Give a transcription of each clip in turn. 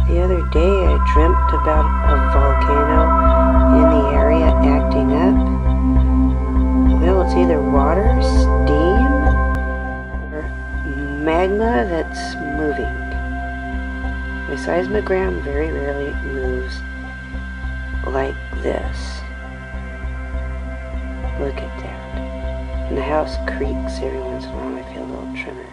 The other day I dreamt about a volcano in the area acting up. Well, it's either water, steam, or magma that's moving. My seismogram very rarely moves like this. Look at that. And the house creaks every once in a while. I feel little tremors.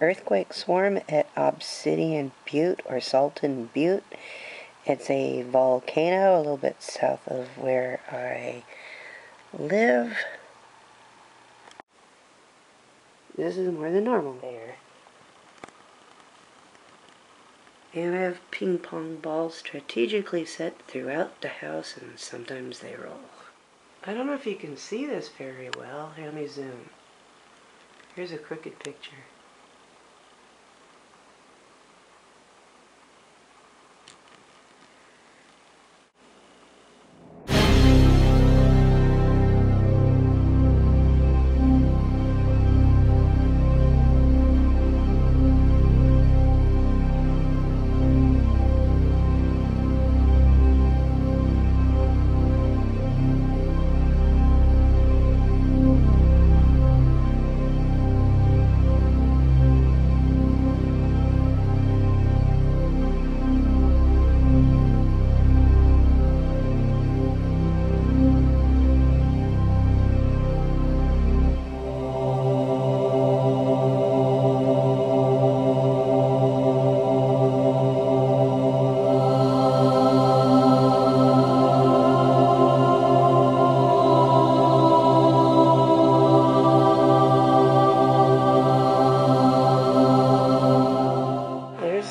Earthquake swarm at Obsidian Butte or Salton Butte. It's a volcano a little bit south of where I live. This is more than normal there. And I have ping pong balls strategically set throughout the house, and sometimes they roll. I don't know if you can see this very well. Here, let me zoom. Here's a crooked picture.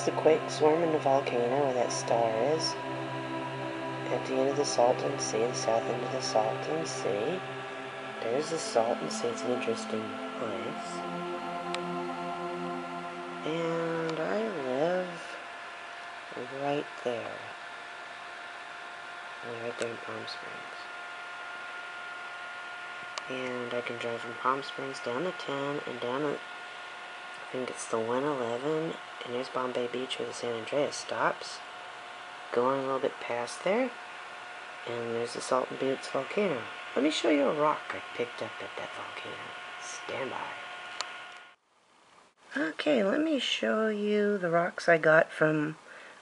The Quake swarm in the volcano where that star is. At the end of the Salton Sea, the south end of the Salton Sea. There's the Salton Sea. It's an interesting place. And I live right there. Right there in Palm Springs. And I can drive from Palm Springs down to 10 and down to, I think it's the 111, and there's Bombay Beach where the San Andreas stops. Going a little bit past there, and there's the Salton Buttes volcano. Let me show you a rock I picked up at that volcano. Stand by. Okay, let me show you the rocks I got from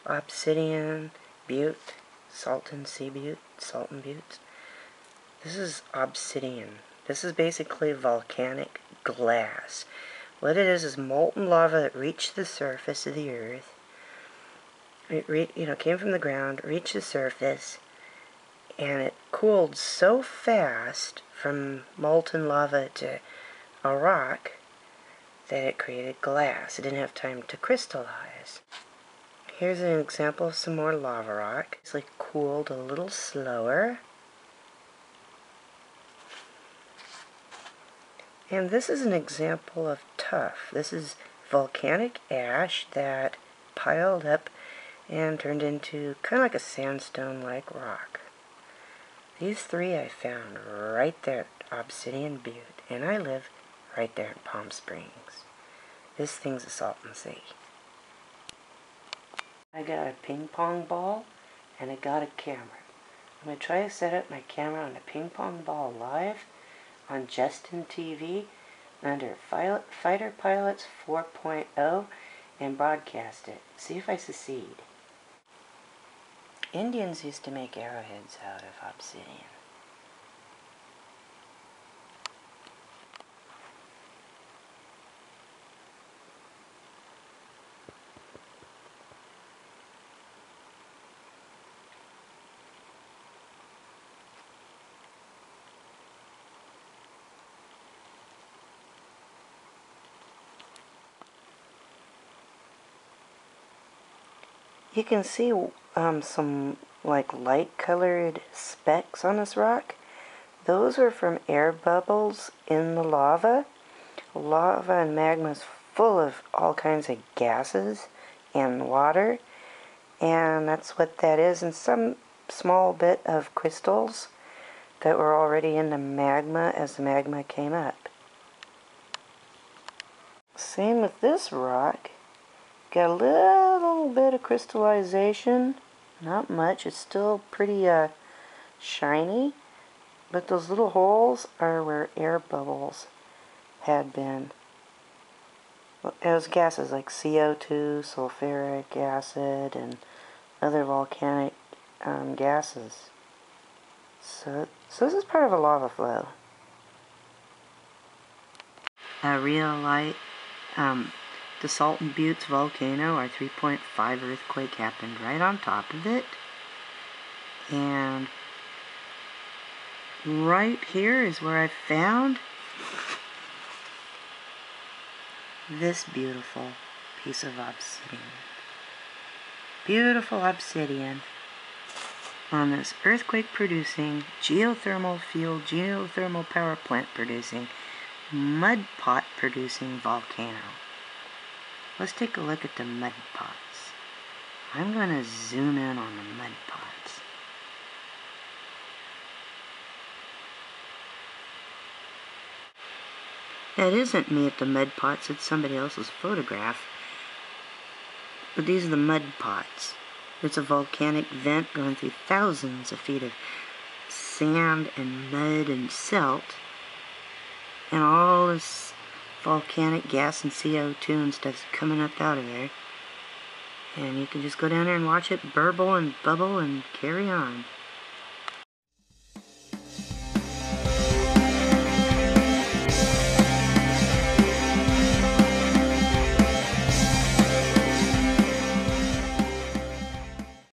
Obsidian Butte, Salton Buttes. This is obsidian. This is basically volcanic glass. What it is molten lava that reached the surface of the earth. It came from the ground, reached the surface, and it cooled so fast from molten lava to a rock that it created glass. It didn't have time to crystallize. Here's an example of some more lava rock. It's like cooled a little slower. And this is an example of tuff. This is volcanic ash that piled up and turned into kind of like a sandstone-like rock. These three I found right there at Obsidian Butte, and I live right there in Palm Springs. This thing's a Salton Sea. I got a ping pong ball and I got a camera. I'm going to try to set up my camera on the ping pong ball live on Justin TV under Fighter Pilots 4.0 and broadcast it. See if I succeed. Indians used to make arrowheads out of obsidian. You can see some like light colored specks on this rock. Those are from air bubbles in the lava. Lava and magma is full of all kinds of gases and water, and that's what that is, and some small bit of crystals that were already in the magma as the magma came up. Same with this rock. Got a little bit of crystallization, not much. It's still pretty shiny, but those little holes are where air bubbles had been. It was gases like CO2, sulfuric acid, and other volcanic gases. So this is part of a lava flow. Real light. The Salton Buttes volcano, our 3.5 earthquake happened right on top of it. And right here is where I found this beautiful piece of obsidian. Beautiful obsidian on this earthquake producing, geothermal fuel, geothermal power plant producing, mud pot producing volcano. Let's take a look at the mud pots. I'm going to zoom in on the mud pots. That isn't me at the mud pots, it's somebody else's photograph. But these are the mud pots. It's a volcanic vent going through thousands of feet of sand and mud and silt. And all this volcanic gas and CO2 and stuff's coming up out of there. And you can just go down there and watch it burble and bubble and carry on.